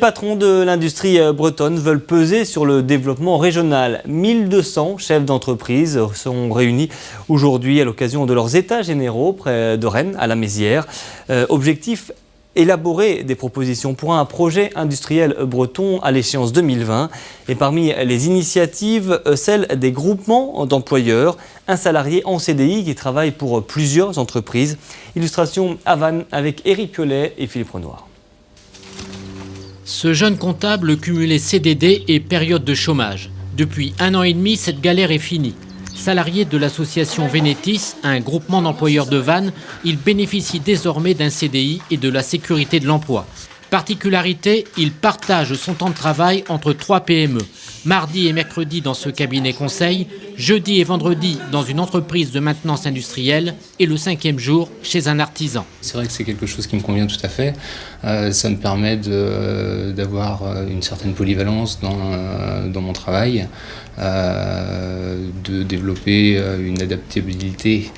patrons de l'industrie bretonne veulent peser sur le développement régional. 1200 chefs d'entreprise sont réunis aujourd'hui à l'occasion de leurs états généraux près de Rennes, à la Mézières. Objectif: élaborer des propositions pour un projet industriel breton à l'échéance 2020. Et parmi les initiatives, celle des groupements d'employeurs, un salarié en CDI qui travaille pour plusieurs entreprises. Illustration à Vannes avec Éric Piolet et Philippe Renoir. Ce jeune comptable cumulait CDD et période de chômage. Depuis 1 an et demi, cette galère est finie. Salarié de l'association Vénétis, un groupement d'employeurs de Vannes, il bénéficie désormais d'un CDI et de la sécurité de l'emploi. Particularité, il partage son temps de travail entre 3 PME. Mardi et mercredi dans ce cabinet conseil, jeudi et vendredi dans une entreprise de maintenance industrielle et le 5e jour chez un artisan. C'est vrai que c'est quelque chose qui me convient tout à fait. Ça me permet d'avoir une certaine polyvalence dans mon travail, de développer une adaptabilité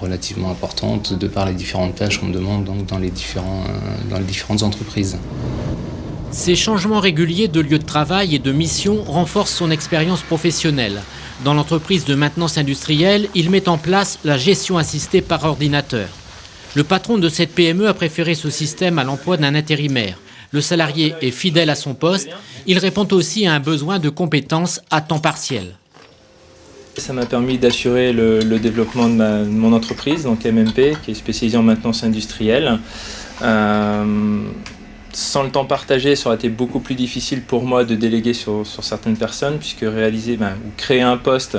relativement importante de par les différentes tâches qu'on me demande donc, dans les différentes entreprises. Ces changements réguliers de lieu de travail et de mission renforcent son expérience professionnelle. Dans l'entreprise de maintenance industrielle, il met en place la gestion assistée par ordinateur. Le patron de cette PME a préféré ce système à l'emploi d'un intérimaire. Le salarié est fidèle à son poste. Il répond aussi à un besoin de compétences à temps partiel. Ça m'a permis d'assurer le développement de mon entreprise, donc MMP, qui est spécialisée en maintenance industrielle. Sans le temps partagé, ça aurait été beaucoup plus difficile pour moi de déléguer sur certaines personnes, puisque réaliser ou créer un poste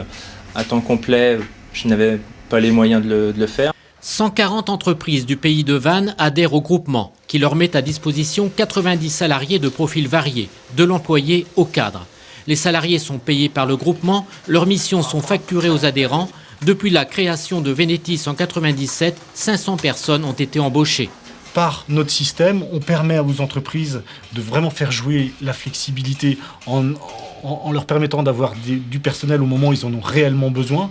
à temps complet, je n'avais pas les moyens de le faire. 140 entreprises du pays de Vannes adhèrent au groupement, qui leur met à disposition 90 salariés de profils variés, de l'employé au cadre. Les salariés sont payés par le groupement, leurs missions sont facturées aux adhérents. Depuis la création de Vénétis en 1997, 500 personnes ont été embauchées. Par notre système, on permet aux entreprises de vraiment faire jouer la flexibilité en leur permettant d'avoir du personnel au moment où ils en ont réellement besoin.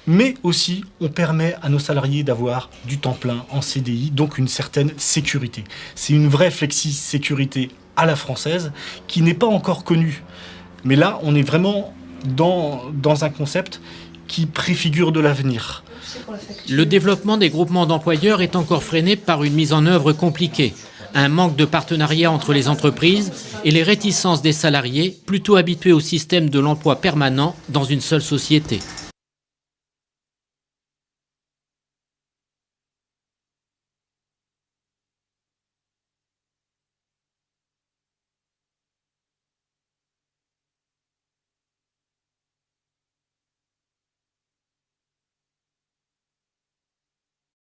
Mais aussi, on permet à nos salariés d'avoir du temps plein en CDI, donc une certaine sécurité. C'est une vraie flexi-sécurité à la française qui n'est pas encore connue. Mais là, on est vraiment dans un concept qui préfigure de l'avenir. Le développement des groupements d'employeurs est encore freiné par une mise en œuvre compliquée, un manque de partenariat entre les entreprises et les réticences des salariés, plutôt habitués au système de l'emploi permanent dans une seule société.